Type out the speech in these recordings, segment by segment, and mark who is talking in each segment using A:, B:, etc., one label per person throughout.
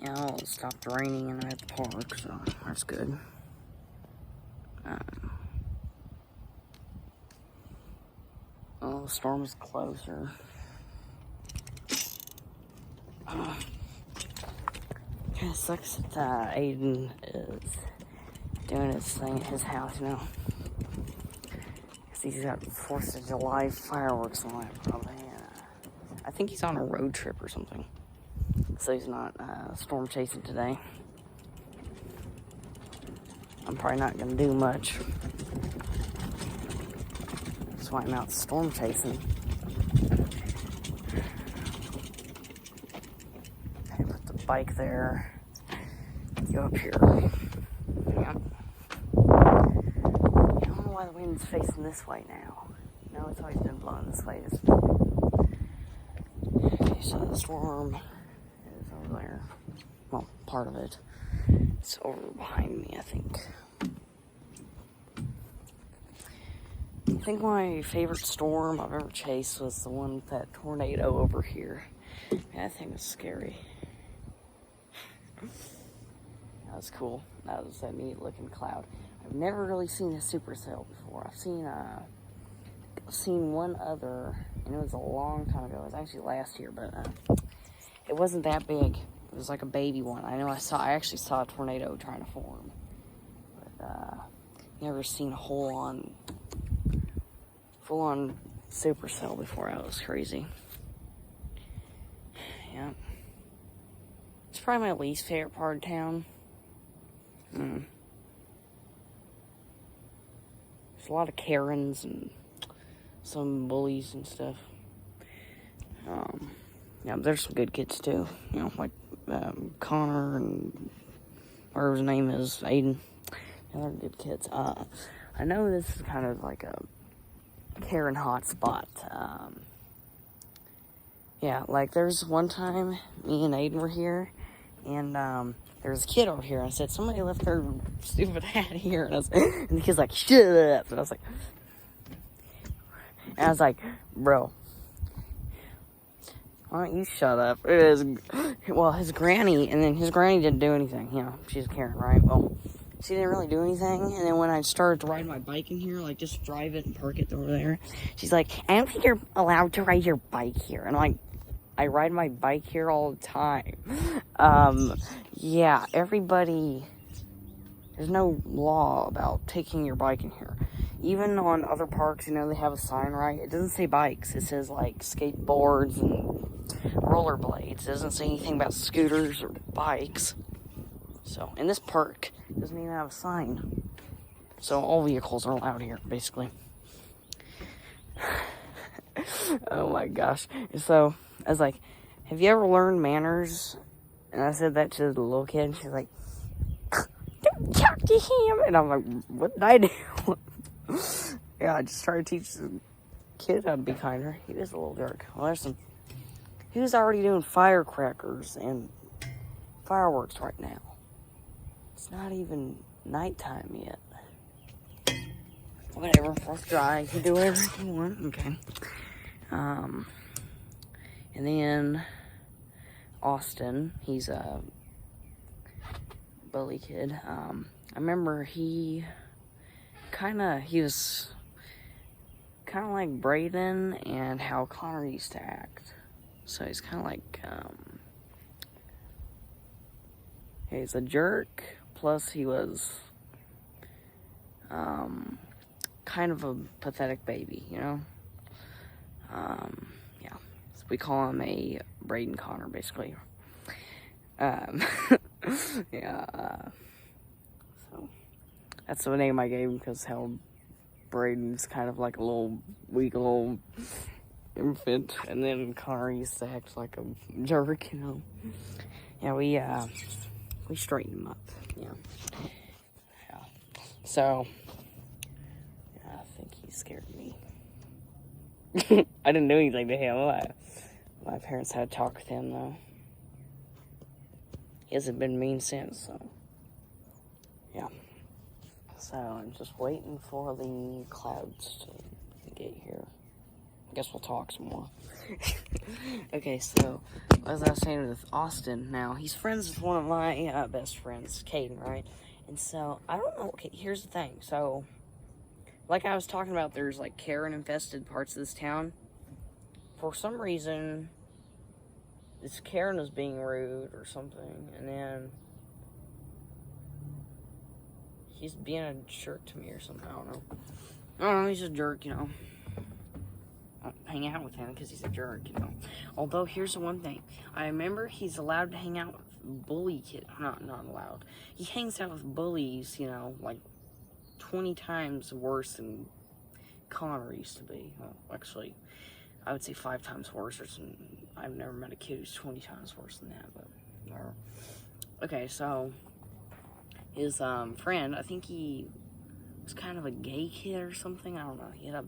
A: You know, it stopped raining and I'm at the park, so that's good. Oh, the storm is closer. Kind of sucks that Aiden is doing his thing at his house, you know. Because he's got 4th of July fireworks on it, probably. I think he's on a road trip or something. So he's not storm chasing today. I'm probably not going to do much. That's why I'm out storm chasing. Okay, put the bike there. Go up here. Yep. I don't know why the wind's facing this way now. No, it's always been blowing this way. Okay, so the storm is over there. Well, part of it. It's over behind me, I think. I think my favorite storm I've ever chased was the one with that tornado over here. That thing was scary. That was cool. That was a neat looking cloud. I've never really seen a supercell before. I've seen one other, and it was a long time ago. It was actually last year, but it wasn't that big. It was like a baby one. I I actually saw a tornado trying to form, but never seen a full-on supercell before. That was crazy. Yeah. It's probably my least favorite part of town. There's a lot of Karens and some bullies and stuff. Yeah, but there's some good kids too. You know, like Connor and whatever his name is, Aiden. Yeah, they're good kids. I know this is kind of like a Karen hotspot. Yeah, like there's one time me and Aiden were here, and there was a kid over here. And I said, somebody left their stupid hat here, and the kid's like, shut up. And I was like, bro, why don't you shut up? It is, well, his granny didn't do anything. You know, she's a Karen, right? Well, she didn't really do anything. And then when I started to ride my bike in here, like just drive it and park it over there, she's like, I don't think you're allowed to ride your bike here. And I'm like, I ride my bike here all the time. Yeah, everybody, there's no law about taking your bike in here. Even on other parks, you know, they have a sign, right? It doesn't say bikes. It says, like, skateboards and rollerblades. It doesn't say anything about scooters or bikes. So, in this park, it doesn't even have a sign. So, all vehicles are allowed here, basically. Oh, my gosh. So, I was like, have you ever learned manners? And I said that to the little kid, and she's like, don't talk to him. And I'm like, what did I do? Yeah, I just tried to teach the kid how to be kinder. He was a little jerk. Well, he was already doing firecrackers and fireworks right now. It's not even nighttime yet. Whatever, 4th of July, you can do whatever you want. Okay. And then Austin, he's a bully kid. I remember he was kind of like Braden and how Connor used to act. So he's kind of like, he's a jerk, plus he was, kind of a pathetic baby, you know? Yeah, so we call him a Braden Connor, basically. Yeah, so that's the name I gave him, because how Braden's kind of like a little weak little infant, and then Connor used to act like a jerk, you know. Yeah, we straightened him up. Yeah. So yeah, I think he scared me. I didn't do anything to him. My parents had to talk with him though. He hasn't been mean since, so yeah. So I'm just waiting for the clouds to get here. guess we'll talk some more. Okay, so as I was saying with Austin, now he's friends with one of my best friends, Caden, right? And so I don't know. Okay, here's the thing. So, like I was talking about, there's like Karen infested parts of this town. For some reason, this Karen was being rude or something, and then he's being a jerk to me or something. I don't know. I don't know. He's a jerk, you know. Hang out with him because he's a jerk, you know. Although here's the one thing, I remember he's allowed to hang out with bully kids. Not allowed. He hangs out with bullies, you know, like 20 times worse than Connor used to be. Well, actually, I would say 5 times worse. I've never met a kid who's 20 times worse than that. But okay, so his friend, I think he was kind of a gay kid or something. I don't know. He had a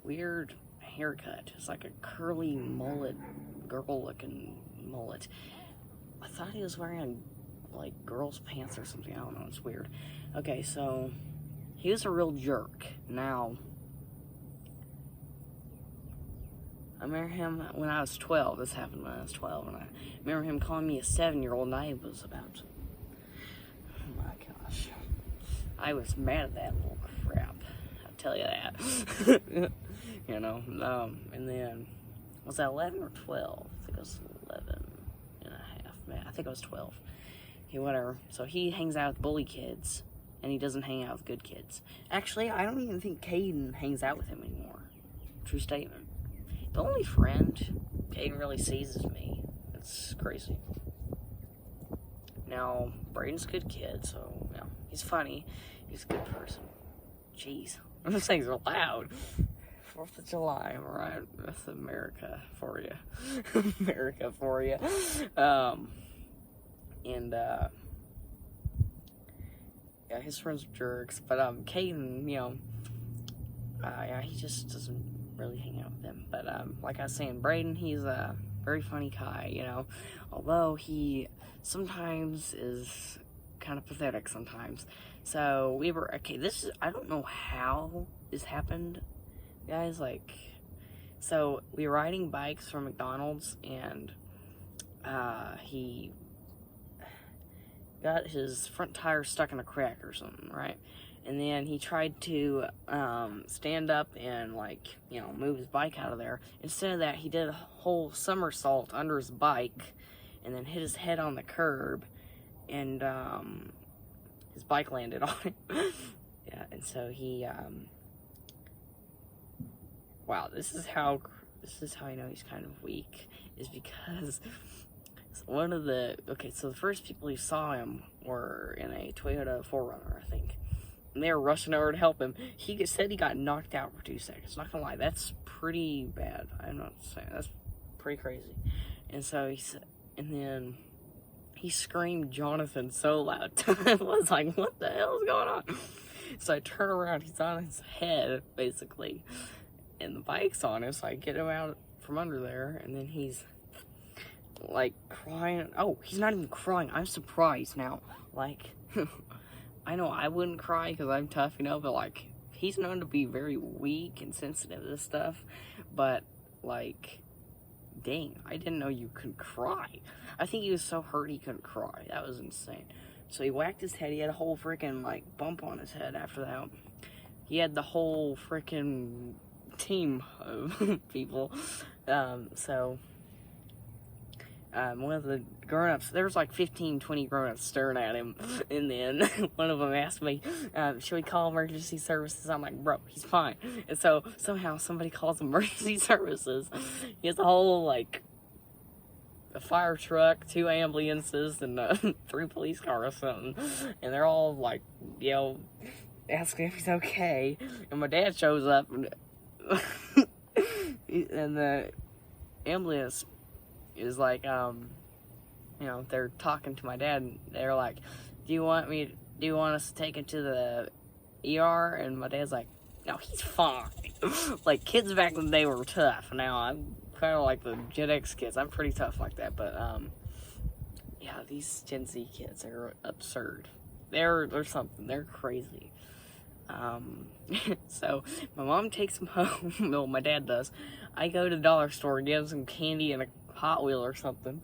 A: weird haircut. It's like a curly mullet, girl-looking mullet. I thought he was wearing like girls' pants or something. I don't know. It's weird. Okay, so he was a real jerk. Now, I remember him when I was 12. This happened when I was 12, and I remember him calling me a 7-year-old, and I was about, oh my gosh, I was mad at that little crap. I'll tell you that. You know, and then, was that 11 or 12? I think it was 11 and a half. Man, I think it was 12. Whatever. So he hangs out with bully kids, and he doesn't hang out with good kids. Actually, I don't even think Caden hangs out with him anymore. True statement. The only friend Caden really sees is me. It's crazy. Now, Braden's a good kid, so, you know, he's funny. He's a good person. Jeez. Those things are loud. 4th of July, right? That's America for you. America for you. Yeah, his friends are jerks, but, Caden, you know, yeah, he just doesn't really hang out with them. But, like I was saying, Braden, he's a very funny guy, you know, although he sometimes is kind of pathetic sometimes. So, okay, I don't know how this happened, guys, like, so we were riding bikes from McDonald's, and he got his front tire stuck in a crack or something, right? And then he tried to stand up and, like, you know, move his bike out of there. Instead of that, he did a whole somersault under his bike and then hit his head on the curb, and his bike landed on it. Yeah, and so he wow, this is how I know he's kind of weak, is because so the first people who saw him were in a Toyota 4Runner, I think, and they were rushing over to help him. He said he got knocked out for 2 seconds. Not gonna lie, that's pretty bad. I'm not saying, that's pretty crazy. And so then he screamed Jonathan so loud. I was like, what the hell is going on? So I turn around, he's on his head, basically, and the bike's on him, so I get him out from under there, and then he's, like, crying. Oh, he's not even crying. I'm surprised now. Like, I know I wouldn't cry because I'm tough, you know, but, like, he's known to be very weak and sensitive to this stuff, but, like, dang, I didn't know you could cry. I think he was so hurt he couldn't cry. That was insane. So he whacked his head. He had a whole freaking, like, bump on his head after that. He had the whole freaking team of people. One of the grown-ups, there was like 15, 20 grown-ups staring at him, and then one of them asked me, should we call emergency services? I'm like, bro, he's fine. And so somehow somebody calls emergency services. He has a whole, like, a fire truck, 2 ambulances, and 3 police cars or something, and they're all, like, you know, asking if he's okay. And my dad shows up, and the ambulance is like, you know, they're talking to my dad, and they're like, do you want us to take him to the ER? And my dad's like, no, he's fine. Like, kids back in the day were tough. Now I'm kind of like the Gen X kids. I'm pretty tough like that, but yeah, these Gen Z kids are absurd. They're something. They're crazy. So my mom takes him home. Well, my dad does. I go to the dollar store, get him some candy and a Hot Wheel or something,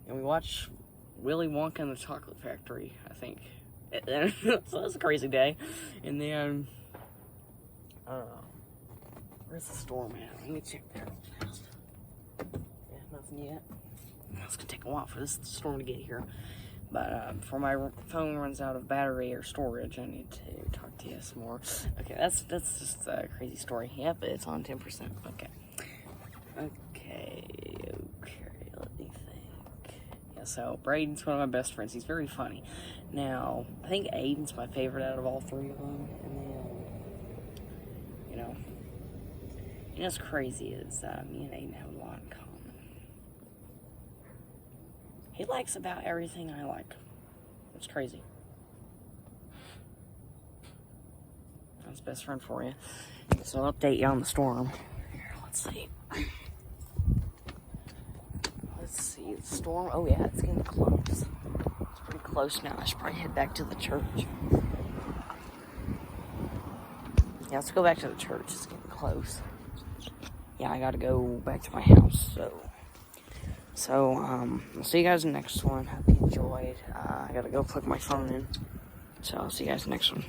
A: and we watch Willy Wonka and the Chocolate Factory, I think. So that's a crazy day. And then, where's the storm at? Let me check there real fast. Yeah, nothing yet. It's gonna take a while for this storm to get here. But before my phone runs out of battery or storage, I need to talk to you some more. Okay, that's just a crazy story. Yep, it's on 10%. Okay. Let me think. Yeah, so Braden's one of my best friends. He's very funny. Now, I think Aiden's my favorite out of all three of them. And then, you know what's crazy is me and Aiden have a lot in common. He likes about everything I like. It's crazy. That's best friend for you. So I'll update you on the storm. Here, let's see. The storm. Oh yeah, it's getting close. It's pretty close now. I should probably head back to the church. Yeah, let's go back to the church. It's getting close. Yeah, I gotta go back to my house, So, I'll see you guys in the next one. Hope you enjoyed. I gotta go plug my phone in. So, I'll see you guys in the next one.